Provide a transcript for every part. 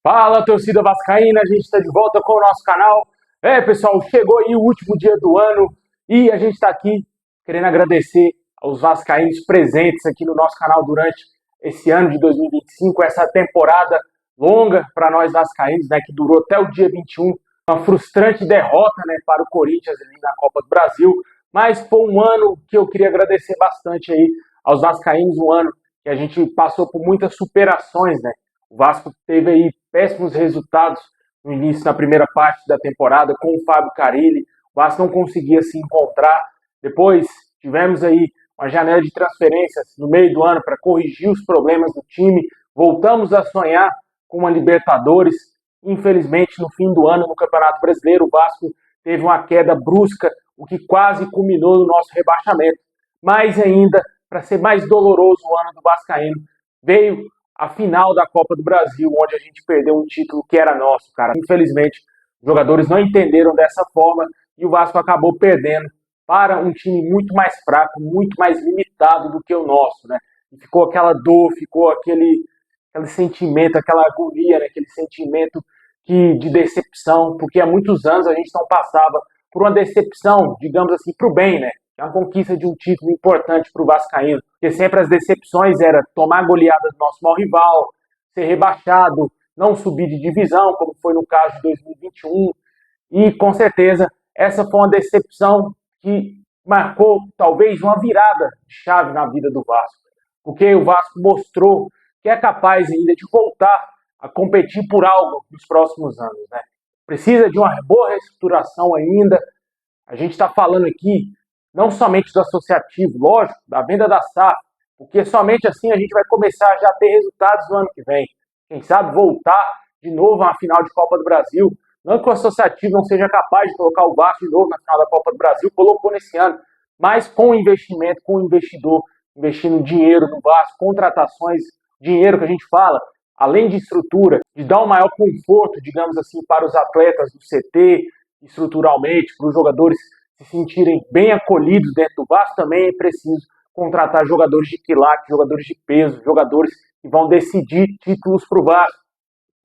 Fala, torcida vascaína, a gente está de volta com o nosso canal. Pessoal, chegou aí o último dia do ano e a gente está aqui querendo agradecer aos vascaínos presentes aqui no nosso canal durante esse ano de 2025, essa temporada longa para nós vascaínos, né, que durou até o dia 21, uma frustrante derrota, né, para o Corinthians ali na Copa do Brasil, mas foi um ano que eu queria agradecer bastante aí aos vascaínos, um ano que a gente passou por muitas superações, né? O Vasco teve aí péssimos resultados no início da primeira parte da temporada com o Fábio Carille. O Vasco não conseguia se encontrar. Depois tivemos aí uma janela de transferências no meio do ano para corrigir os problemas do time. Voltamos a sonhar com uma Libertadores. Infelizmente, no fim do ano, no Campeonato Brasileiro, o Vasco teve uma queda brusca, o que quase culminou no nosso rebaixamento. Mas ainda, para ser mais doloroso o ano do vascaíno, veio a final da Copa do Brasil, onde a gente perdeu um título que era nosso, cara. Infelizmente, os jogadores não entenderam dessa forma e o Vasco acabou perdendo para um time muito mais fraco, muito mais limitado do que o nosso, né? E ficou aquela dor, ficou aquele sentimento, aquela agonia, né? Aquele sentimento de decepção, porque há muitos anos a gente não passava por uma decepção, digamos assim, para o bem, né? É uma conquista de um título importante para o vascaíno, porque sempre as decepções era tomar a goleada do nosso maior rival, ser rebaixado, não subir de divisão, como foi no caso de 2021, e com certeza essa foi uma decepção que marcou talvez uma virada de chave na vida do Vasco, porque o Vasco mostrou que é capaz ainda de voltar a competir por algo nos próximos anos, né? Precisa de uma boa reestruturação ainda. A gente está falando aqui não somente do associativo, lógico, da venda da SAF, porque somente assim a gente vai começar já a ter resultados no ano que vem. Quem sabe voltar de novo à final de Copa do Brasil. Não que o associativo não seja capaz de colocar o Vasco de novo na final da Copa do Brasil, colocou nesse ano, mas com investimento, com o investidor, investindo dinheiro no Vasco, contratações, dinheiro que a gente fala, além de estrutura, de dar um maior conforto, digamos assim, para os atletas do CT, estruturalmente, para os jogadores se sentirem bem acolhidos dentro do Vasco, também é preciso contratar jogadores de quilate, jogadores de peso, jogadores que vão decidir títulos para o Vasco,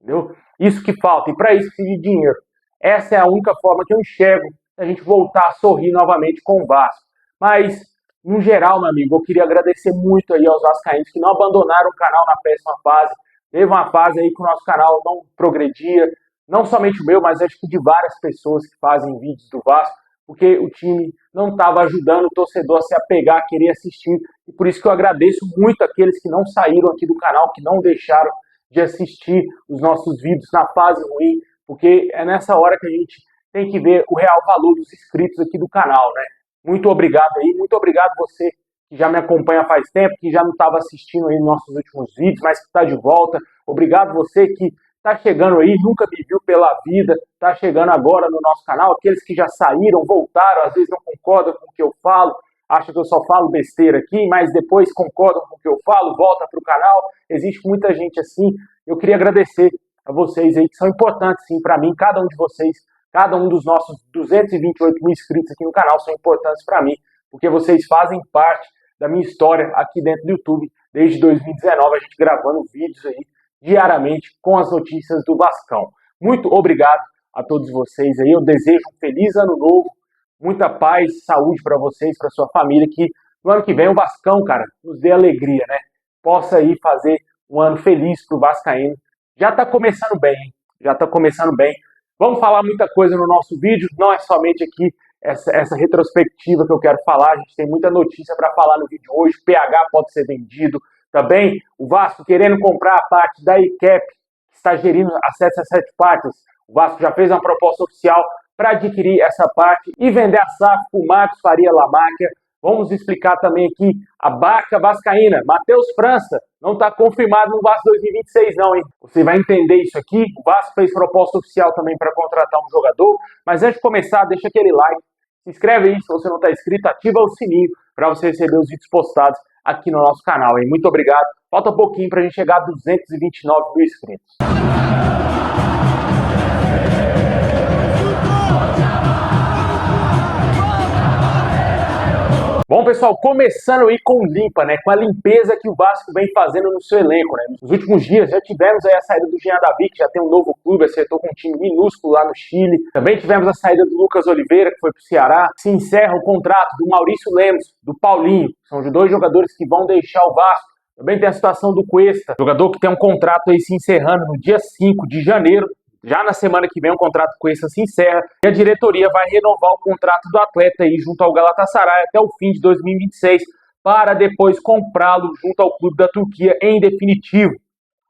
entendeu? Isso que falta, e para isso precisa de dinheiro. Essa é a única forma que eu enxergo da gente voltar a sorrir novamente com o Vasco. Mas, no geral, meu amigo, eu queria agradecer muito aí aos vascaínos que não abandonaram o canal na péssima fase. Teve uma fase aí que o nosso canal não progredia, não somente o meu, mas acho que de várias pessoas que fazem vídeos do Vasco, porque o time não estava ajudando o torcedor a se apegar, a querer assistir, e por isso que eu agradeço muito aqueles que não saíram aqui do canal, que não deixaram de assistir os nossos vídeos na fase ruim, porque é nessa hora que a gente tem que ver o real valor dos inscritos aqui do canal, né? Muito obrigado aí, muito obrigado você que já me acompanha faz tempo, que já não estava assistindo aí nos nossos últimos vídeos, mas que está de volta. Obrigado você que está chegando aí, nunca me viu pela vida, está chegando agora no nosso canal, aqueles que já saíram, voltaram, às vezes não concordam com o que eu falo, acham que eu só falo besteira aqui, mas depois concordam com o que eu falo, volta para o canal. Existe muita gente assim. Eu queria agradecer a vocês aí, que são importantes sim para mim, cada um de vocês, cada um dos nossos 228 mil inscritos aqui no canal são importantes para mim, porque vocês fazem parte da minha história aqui dentro do YouTube, desde 2019, a gente gravando vídeos aí diariamente com as notícias do Vascão. Muito obrigado a todos vocês aí, eu desejo um feliz ano novo, muita paz, saúde para vocês, para sua família, que no ano que vem o Vascão, cara, nos dê alegria, né? Possa aí fazer um ano feliz para o vascaíno. Já está começando bem, hein? Já está começando bem. Vamos falar muita coisa no nosso vídeo, não é somente aqui essa retrospectiva que eu quero falar, a gente tem muita notícia para falar no vídeo hoje, PH pode ser vendido, também o Vasco querendo comprar a parte da ICAP, que está gerindo as 77 partes, o Vasco já fez uma proposta oficial para adquirir essa parte e vender a SAF para o Marcos Faria Lamáquia. Vamos explicar também aqui a Barca Vascaína. Matheus França não está confirmado no Vasco 2026 não, hein? Você vai entender isso aqui. O Vasco fez proposta oficial também para contratar um jogador. Mas antes de começar, deixa aquele like. Se inscreve aí se você não está inscrito. Ativa o sininho para você receber os vídeos postados aqui no nosso canal, hein? Muito obrigado. Falta um pouquinho para a gente chegar a 229 mil inscritos. Vamos pessoal, começando aí com limpa, né? Com a limpeza que o Vasco vem fazendo no seu elenco, né? Nos últimos dias já tivemos aí a saída do Jean David, que já tem um novo clube, acertou com um time minúsculo lá no Chile. Também tivemos a saída do Lucas Oliveira, que foi pro Ceará. Se encerra o contrato do Maurício Lemos, do Paulinho. São os dois jogadores que vão deixar o Vasco. Também tem a situação do Cuesta, jogador que tem um contrato aí se encerrando no dia 5 de janeiro. Já na semana que vem o contrato com esse se encerra e a diretoria vai renovar o contrato do atleta aí junto ao Galatasaray até o fim de 2026 para depois comprá-lo junto ao clube da Turquia em definitivo.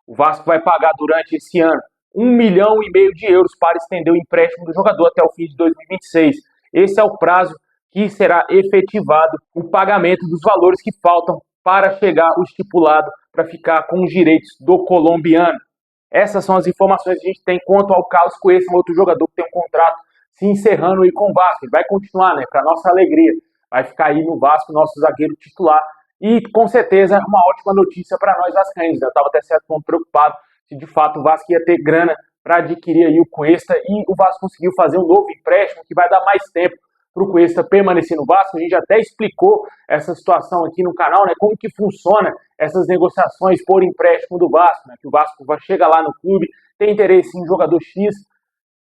O Vasco vai pagar durante esse ano 1,5 milhão de euros para estender o empréstimo do jogador até o fim de 2026. Esse é o prazo que será efetivado o pagamento dos valores que faltam para chegar o estipulado para ficar com os direitos do colombiano. Essas são as informações que a gente tem quanto ao Carlos Cuesta, um outro jogador que tem um contrato se encerrando aí com o Vasco. Ele vai continuar, né? Para nossa alegria. Vai ficar aí no Vasco, nosso zagueiro titular. E com certeza uma ótima notícia para nós vascaínos. Eu estava até certo ponto preocupado se de fato o Vasco ia ter grana para adquirir aí o Cuesta. E o Vasco conseguiu fazer um novo empréstimo que vai dar mais tempo para o Cuesta permanecer no Vasco. A gente até explicou essa situação aqui no canal, né? Como que funciona essas negociações por empréstimo do Vasco, né? Que o Vasco chega lá no clube, tem interesse em jogador X,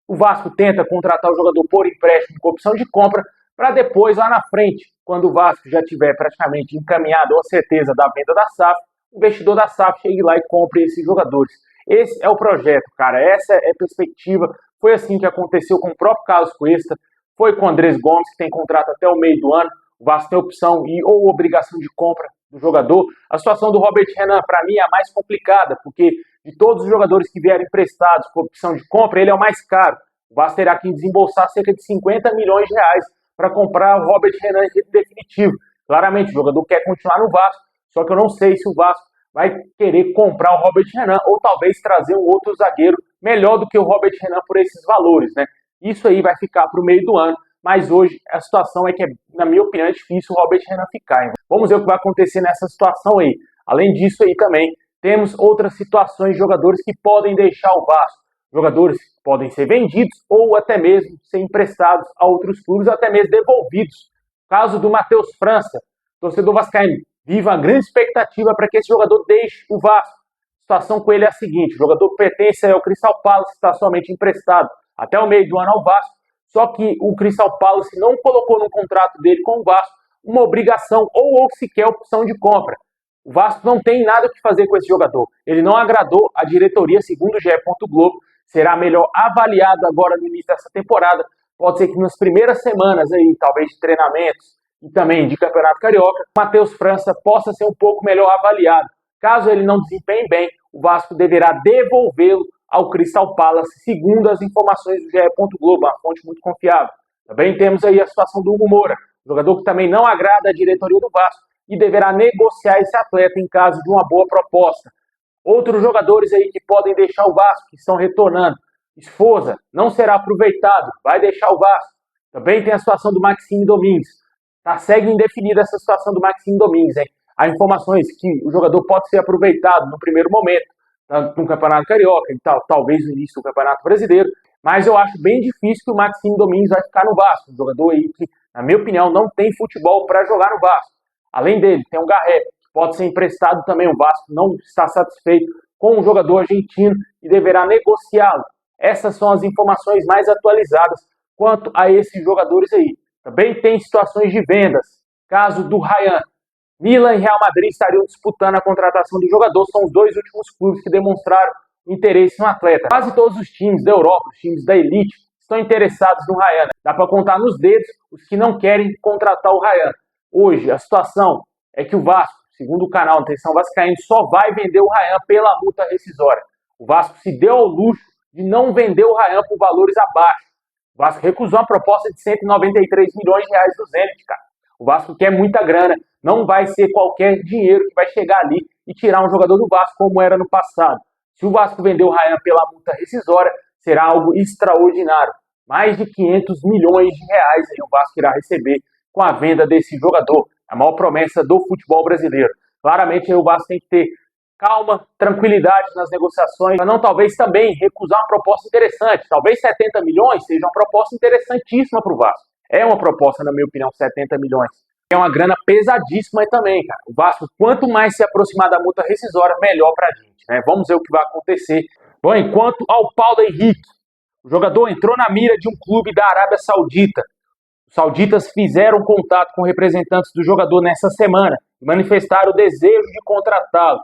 o Vasco tenta contratar o jogador por empréstimo com opção de compra, para depois, lá na frente, quando o Vasco já tiver praticamente encaminhado a certeza da venda da SAF, o investidor da SAF chegue lá e compre esses jogadores. Esse é o projeto, cara. Essa é a perspectiva. Foi assim que aconteceu com o próprio Carlos Cuesta, foi com o Andrés Gomes, que tem contrato até o meio do ano. O Vasco tem opção e ou obrigação de compra do jogador. A situação do Robert Renan, para mim, é a mais complicada, porque de todos os jogadores que vieram emprestados com opção de compra, ele é o mais caro. O Vasco terá que desembolsar cerca de 50 milhões de reais para comprar o Robert Renan em definitivo. Claramente, o jogador quer continuar no Vasco, só que eu não sei se o Vasco vai querer comprar o Robert Renan ou talvez trazer um outro zagueiro melhor do que o Robert Renan por esses valores, né? Isso aí vai ficar para o meio do ano, mas hoje a situação é que, na minha opinião, é difícil o Robert Renan ficar. Hein? Vamos ver o que vai acontecer nessa situação aí. Além disso aí também, temos outras situações de jogadores que podem deixar o Vasco. Jogadores que podem ser vendidos ou até mesmo ser emprestados a outros clubes, ou até mesmo devolvidos. Caso do Matheus França, torcedor vascaíno, vive uma grande expectativa para que esse jogador deixe o Vasco. A situação com ele é a seguinte: o jogador pertence ao Crystal Palace, está somente emprestado até o meio do ano ao Vasco, só que o Crystal Palace não colocou no contrato dele com o Vasco uma obrigação ou sequer opção de compra. O Vasco não tem nada o que fazer com esse jogador. Ele não agradou a diretoria, segundo o GE. Globo, será melhor avaliado agora no início dessa temporada. Pode ser que nas primeiras semanas aí, talvez de treinamentos e também de Campeonato Carioca, o Matheus França possa ser um pouco melhor avaliado. Caso ele não desempenhe bem, o Vasco deverá devolvê-lo ao Crystal Palace, segundo as informações do GE. Globo, uma fonte muito confiável. Também temos aí a situação do Hugo Moura, jogador que também não agrada a diretoria do Vasco e deverá negociar esse atleta em caso de uma boa proposta. Outros jogadores aí que podem deixar o Vasco, que estão retornando. Esforza não será aproveitado, vai deixar o Vasco. Também tem a situação do Maxime Domingues. Segue indefinida essa situação do Maxime Domingues, hein? Há informações que o jogador pode ser aproveitado no primeiro momento, tanto no Campeonato Carioca e talvez no início do Campeonato Brasileiro, mas eu acho bem difícil que o Maxime Domingues vai ficar no Vasco. Um jogador aí que, na minha opinião, não tem futebol para jogar no Vasco. Além dele, tem o Garré, que pode ser emprestado também. O Vasco não está satisfeito com o jogador argentino e deverá negociá-lo. Essas são as informações mais atualizadas quanto a esses jogadores aí. Também tem situações de vendas. Caso do Ryan. Milan e Real Madrid estariam disputando a contratação do jogador. São os dois últimos clubes que demonstraram interesse no atleta. Quase todos os times da Europa, os times da elite, estão interessados no Ryan. Dá para contar nos dedos os que não querem contratar o Ryan. Hoje, a situação é que o Vasco, segundo o canal Atenção Vascaíno, só vai vender o Ryan pela multa rescisória. O Vasco se deu ao luxo de não vender o Ryan por valores abaixo. O Vasco recusou uma proposta de 193 milhões de reais do Zenit, cara. O Vasco quer muita grana. Não vai ser qualquer dinheiro que vai chegar ali e tirar um jogador do Vasco como era no passado. Se o Vasco vender o Ryan pela multa rescisória, será algo extraordinário. Mais de 500 milhões de reais aí o Vasco irá receber com a venda desse jogador. A maior promessa do futebol brasileiro. Claramente aí o Vasco tem que ter calma, tranquilidade nas negociações, para não talvez também recusar uma proposta interessante. Talvez 70 milhões seja uma proposta interessantíssima para o Vasco. É uma proposta, na minha opinião, 70 milhões. É uma grana pesadíssima também, cara. O Vasco, quanto mais se aproximar da multa rescisória, melhor pra gente, né? Vamos ver o que vai acontecer. Bom, enquanto ao Paulo Henrique, o jogador entrou na mira de um clube da Arábia Saudita. Os sauditas fizeram contato com representantes do jogador nessa semana e manifestaram o desejo de contratá-lo.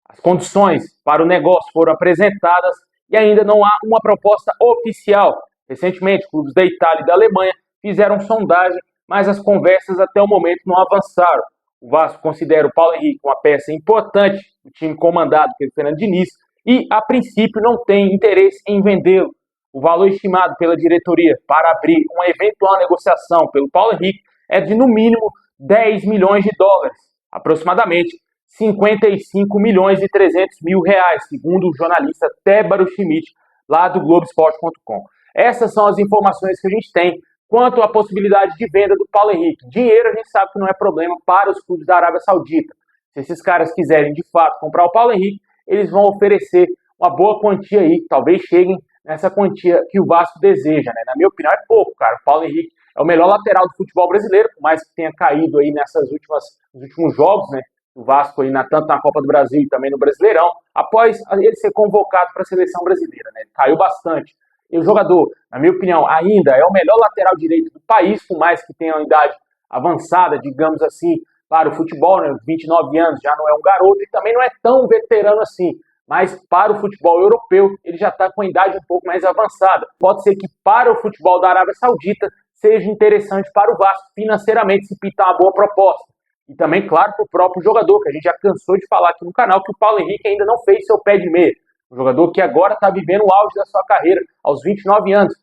As condições para o negócio foram apresentadas e ainda não há uma proposta oficial. Recentemente, clubes da Itália e da Alemanha fizeram sondagem, mas as conversas até o momento não avançaram. O Vasco considera o Paulo Henrique uma peça importante do time comandado pelo Fernando Diniz e, a princípio, não tem interesse em vendê-lo. O valor estimado pela diretoria para abrir uma eventual negociação pelo Paulo Henrique é de, no mínimo, 10 milhões de dólares, aproximadamente 55 milhões e 300 mil reais, segundo o jornalista Tébaro Schmidt, lá do Globoesporte.com. Essas são as informações que a gente tem quanto à possibilidade de venda do Paulo Henrique. Dinheiro a gente sabe que não é problema para os clubes da Arábia Saudita. Se esses caras quiserem de fato comprar o Paulo Henrique, eles vão oferecer uma boa quantia aí, talvez cheguem nessa quantia que o Vasco deseja, né? Na minha opinião é pouco, cara. O Paulo Henrique é o melhor lateral do futebol brasileiro, por mais que tenha caído aí nos últimos jogos, né? O Vasco aí tanto na Copa do Brasil e também no Brasileirão, após ele ser convocado para a seleção brasileira, né? Ele caiu bastante. E o jogador, na minha opinião, ainda é o melhor lateral direito do país, por mais que tenha uma idade avançada, digamos assim, para o futebol, né? 29 anos, já não é um garoto e também não é tão veterano assim. Mas para o futebol europeu, ele já está com a idade um pouco mais avançada. Pode ser que para o futebol da Arábia Saudita seja interessante para o Vasco financeiramente se pintar uma boa proposta. E também, claro, para o próprio jogador, que a gente já cansou de falar aqui no canal, que o Paulo Henrique ainda não fez seu pé de meia. Um jogador que agora está vivendo o auge da sua carreira, aos 29 anos.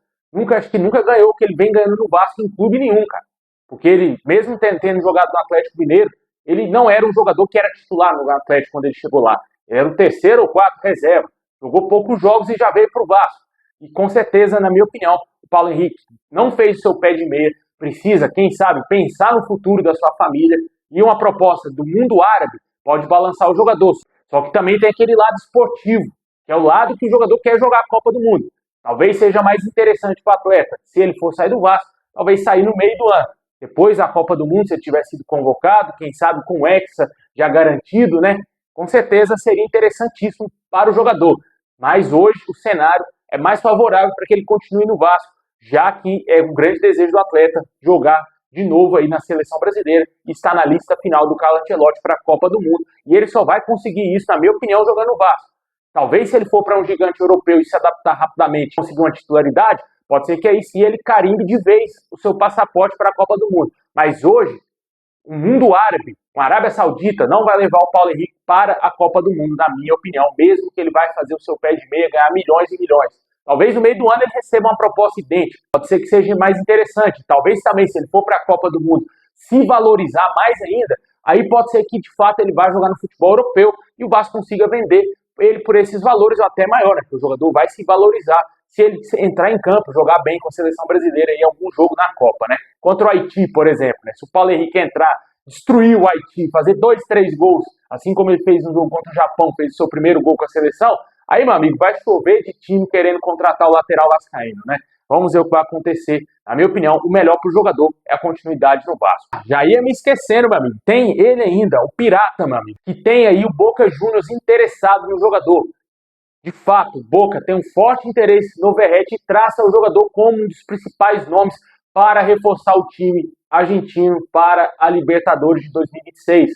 Acho que nunca ganhou o que ele vem ganhando no Vasco em clube nenhum, cara. Porque ele, mesmo tendo jogado no Atlético Mineiro, ele não era um jogador que era titular no Atlético quando ele chegou lá. Ele era o terceiro ou quarto reserva. Jogou poucos jogos e já veio para o Vasco. E com certeza, na minha opinião, o Paulo Henrique não fez o seu pé de meia. Precisa, quem sabe, pensar no futuro da sua família. E uma proposta do mundo árabe pode balançar o jogador. Só que também tem aquele lado esportivo, que é o lado que o jogador quer jogar a Copa do Mundo. Talvez seja mais interessante para o atleta, se ele for sair do Vasco, talvez sair no meio do ano. Depois da Copa do Mundo, se ele tivesse sido convocado, quem sabe com o Hexa já garantido, né? Com certeza seria interessantíssimo para o jogador. Mas hoje o cenário é mais favorável para que ele continue no Vasco, já que é um grande desejo do atleta jogar de novo aí na seleção brasileira e está na lista final do Carlo Ancelotti para a Copa do Mundo. E ele só vai conseguir isso, na minha opinião, jogando no Vasco. Talvez se ele for para um gigante europeu e se adaptar rapidamente, conseguir uma titularidade, pode ser que aí sim ele carimbe de vez o seu passaporte para a Copa do Mundo. Mas hoje, o mundo árabe, a Arábia Saudita, não vai levar o Paulo Henrique para a Copa do Mundo, na minha opinião, mesmo que ele vai fazer o seu pé de meia, ganhar milhões e milhões. Talvez no meio do ano ele receba uma proposta idêntica, pode ser que seja mais interessante. Talvez também, se ele for para a Copa do Mundo, se valorizar mais ainda, aí pode ser que de fato ele vá jogar no futebol europeu e o Vasco consiga vender ele por esses valores ou até maior, né? Porque o jogador vai se valorizar se ele entrar em campo, jogar bem com a seleção brasileira em algum jogo na Copa, né? Contra o Haiti, por exemplo, né? Se o Paulo Henrique entrar, destruir o Haiti, fazer 2, 3 gols, assim como ele fez no jogo contra o Japão, fez o seu primeiro gol com a seleção, aí, meu amigo, vai chover de time querendo contratar o lateral vascaíno, né? Vamos ver o que vai acontecer. Na minha opinião, o melhor para o jogador é a continuidade no Vasco. Já ia me esquecendo, meu amigo. Tem ele ainda, o Pirata, meu amigo, que tem aí o Boca Juniors interessado no jogador. De fato, o Boca tem um forte interesse no Verratti e traça o jogador como um dos principais nomes para reforçar o time argentino para a Libertadores de 2026.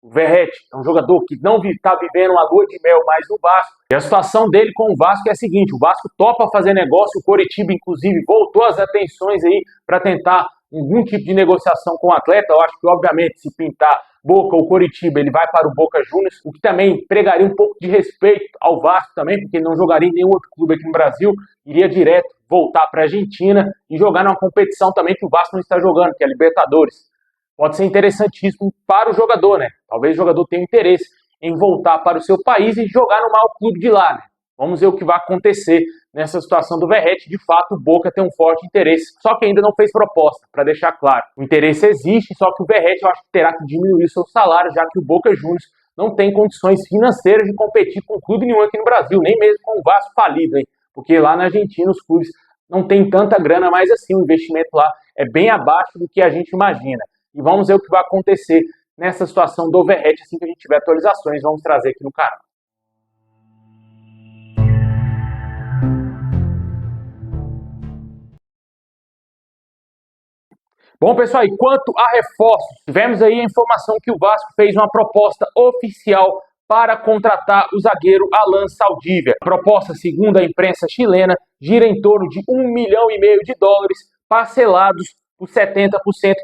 O Verratti é um jogador que não está vivendo uma lua de mel mais no Vasco. E a situação dele com o Vasco é a seguinte: o Vasco topa fazer negócio, o Coritiba, inclusive, voltou as atenções aí para tentar algum tipo de negociação com o atleta. Eu acho que, obviamente, se pintar Boca ou Coritiba, ele vai para o Boca Juniors, o que também pregaria um pouco de respeito ao Vasco também, porque ele não jogaria em nenhum outro clube aqui no Brasil, iria direto voltar para a Argentina e jogar numa competição também que o Vasco não está jogando, que é a Libertadores. Pode ser interessantíssimo para o jogador, né? Talvez o jogador tenha interesse em voltar para o seu país e jogar no maior clube de lá, né? Vamos ver o que vai acontecer nessa situação do Verratti. De fato, o Boca tem um forte interesse, só que ainda não fez proposta, para deixar claro. O interesse existe, só que o Verratti eu acho que terá que diminuir seu salário, já que o Boca Juniors não tem condições financeiras de competir com clube nenhum aqui no Brasil, nem mesmo com o Vasco falido, hein? Porque lá na Argentina os clubes não têm tanta grana, mas assim, o investimento lá é bem abaixo do que a gente imagina. e vamos ver o que vai acontecer nessa situação do overhead. Assim que a gente tiver atualizações, vamos trazer aqui no canal. Bom, pessoal, e quanto a reforços, tivemos aí a informação que o Vasco fez uma proposta oficial para contratar o zagueiro Alan Saldívia. A proposta, segundo a imprensa chilena, gira em torno de US$ 1,5 milhão parcelados por 70%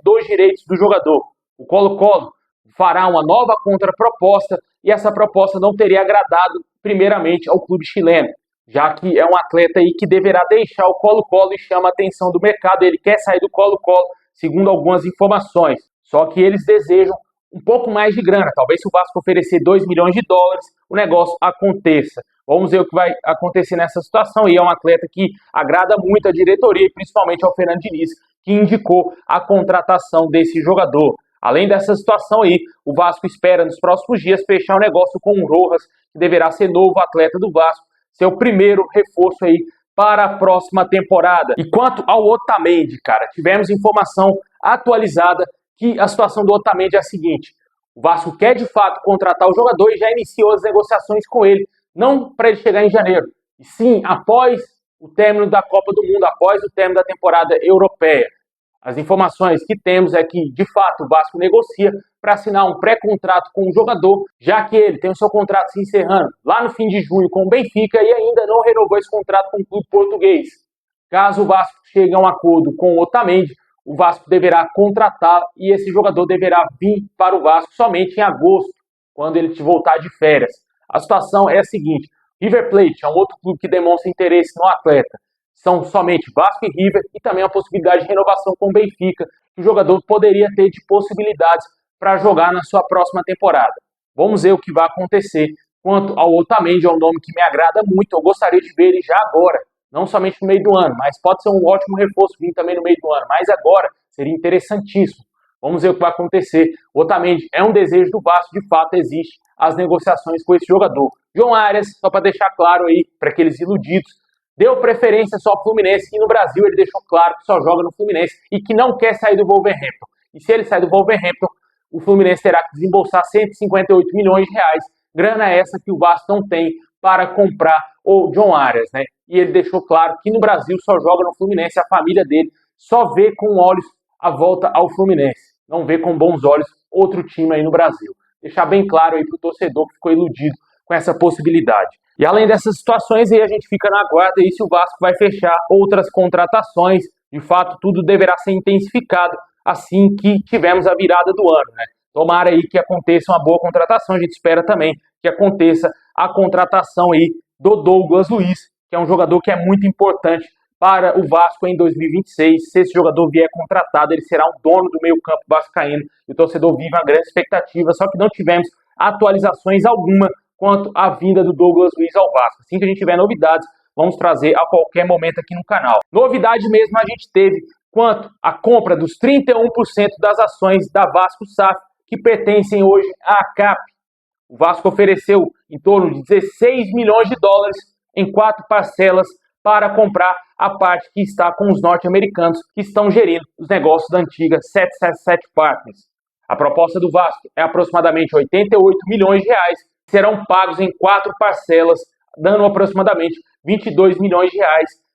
dos direitos do jogador. O Colo-Colo fará uma nova contraproposta e essa proposta não teria agradado primeiramente ao clube chileno, já que é um atleta aí que deverá deixar o Colo-Colo e chama a atenção do mercado. Ele quer sair do Colo-Colo, segundo algumas informações. Só que eles desejam um pouco mais de grana. Talvez se o Vasco oferecer US$ 2 milhões, o negócio aconteça. Vamos ver o que vai acontecer nessa situação. E é um atleta que agrada muito a diretoria, e principalmente ao Fernando Diniz, que indicou a contratação desse jogador. Além dessa situação aí, o Vasco espera nos próximos dias fechar o negócio com o Rojas, que deverá ser novo atleta do Vasco, seu primeiro reforço aí para a próxima temporada. E quanto ao Otamendi, cara, tivemos informação atualizada que a situação do Otamendi é a seguinte: o Vasco quer de fato contratar o jogador e já iniciou as negociações com ele, não para ele chegar em janeiro, e sim após o término da Copa do Mundo, após o término da temporada europeia. As informações que temos é que, de fato, o Vasco negocia para assinar um pré-contrato com o jogador, já que ele tem o seu contrato se encerrando lá no fim de junho com o Benfica e ainda não renovou esse contrato com o clube português. Caso o Vasco chegue a um acordo com o Otamendi, o Vasco deverá contratar e esse jogador deverá vir para o Vasco somente em agosto, quando ele voltar de férias. A situação é a seguinte: River Plate é um outro clube que demonstra interesse no atleta. São somente Vasco e River, e também a possibilidade de renovação com o Benfica, que o jogador poderia ter de possibilidades para jogar na sua próxima temporada. Vamos ver o que vai acontecer. Quanto ao Otamendi, é um nome que me agrada muito, eu gostaria de ver ele já agora, não somente no meio do ano, mas pode ser um ótimo reforço vir também no meio do ano, mas agora seria interessantíssimo. Vamos ver o que vai acontecer. O Otamendi é um desejo do Vasco, de fato existe as negociações com esse jogador. João Arias, só para deixar claro aí, para aqueles iludidos, deu preferência só ao Fluminense, e no Brasil ele deixou claro que só joga no Fluminense e que não quer sair do Wolverhampton. E se ele sair do Wolverhampton, o Fluminense terá que desembolsar R$ 158 milhões, grana essa que o Vasco não tem para comprar o John Arias, né? E ele deixou claro que no Brasil só joga no Fluminense, a família dele só vê com olhos a volta ao Fluminense, não vê com bons olhos outro time aí no Brasil. Deixar bem claro aí para o torcedor que ficou iludido com essa possibilidade. E além dessas situações aí, a gente fica na guarda aí se o Vasco vai fechar outras contratações. De fato, tudo deverá ser intensificado assim que tivermos a virada do ano, né? Tomara aí que aconteça uma boa contratação. A gente espera também que aconteça a contratação aí do Douglas Luiz, que é um jogador que é muito importante para o Vasco em 2026. Se esse jogador vier contratado, ele será o dono do meio-campo vascaíno. E o torcedor vive uma grande expectativa, só que não tivemos atualizações alguma quanto à vinda do Douglas Luiz ao Vasco. Assim que a gente tiver novidades, vamos trazer a qualquer momento aqui no canal. Novidade mesmo a gente teve quanto à compra dos 31% das ações da Vasco SAF, que pertencem hoje à ACAP. O Vasco ofereceu em torno de US$ 16 milhões em 4 parcelas para comprar a parte que está com os norte-americanos que estão gerindo os negócios da antiga 777 Partners. A proposta do Vasco é aproximadamente R$ 88 milhões, serão pagos em 4 parcelas, dando aproximadamente R$ 22 milhões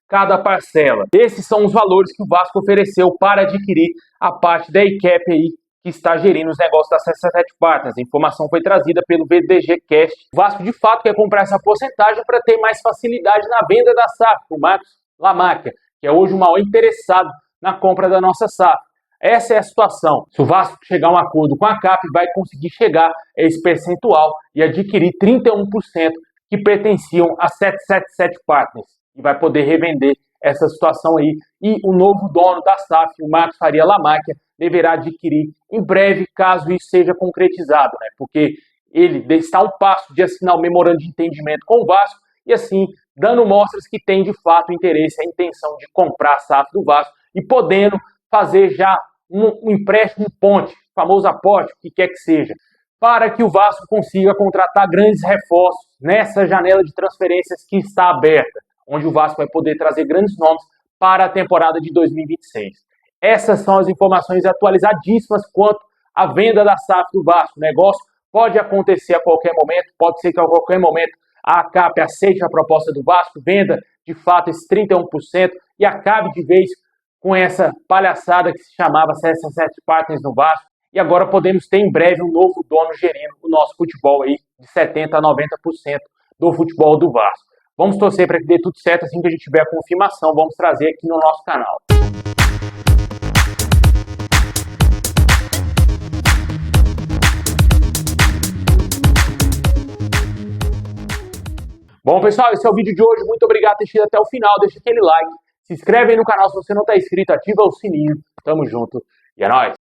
cada parcela. Esses são os valores que o Vasco ofereceu para adquirir a parte da ICAP aí, que está gerindo os negócios da 777 Partners. A informação foi trazida pelo VDG Cast. O Vasco, de fato, quer comprar essa porcentagem para ter mais facilidade na venda da SAF, o Marcos Lamáquia, que é hoje o maior interessado na compra da nossa SAF. Essa é a situação. Se o Vasco chegar a um acordo com a CAP, vai conseguir chegar a esse percentual e adquirir 31% que pertenciam a 777 Partners. E vai poder revender essa situação aí. E o novo dono da SAF, o Marcos Faria Lamáquia, deverá adquirir em breve, caso isso seja concretizado, né? Porque ele está a um passo de assinar o memorando de entendimento com o Vasco e assim dando mostras que tem de fato interesse, a intenção de comprar a SAF do Vasco e podendo fazer já um empréstimo ponte, famoso aporte, o que quer que seja, para que o Vasco consiga contratar grandes reforços nessa janela de transferências que está aberta, onde o Vasco vai poder trazer grandes nomes para a temporada de 2026. Essas são as informações atualizadíssimas quanto à venda da SAF do Vasco. O negócio pode acontecer a qualquer momento, pode ser que a qualquer momento a ACAP aceite a proposta do Vasco, venda de fato esse 31% e acabe de vez com essa palhaçada que se chamava CS7 Partners no Vasco. E agora podemos ter em breve um novo dono gerindo o nosso futebol aí de 70% a 90% do futebol do Vasco. Vamos torcer para que dê tudo certo. Assim que a gente tiver a confirmação, vamos trazer aqui no nosso canal. Bom, pessoal, esse é o vídeo de hoje. Muito obrigado por ter assistido até o final. Deixa aquele like, se inscreve aí no canal se você não está inscrito, ativa o sininho. Tamo junto e é nóis!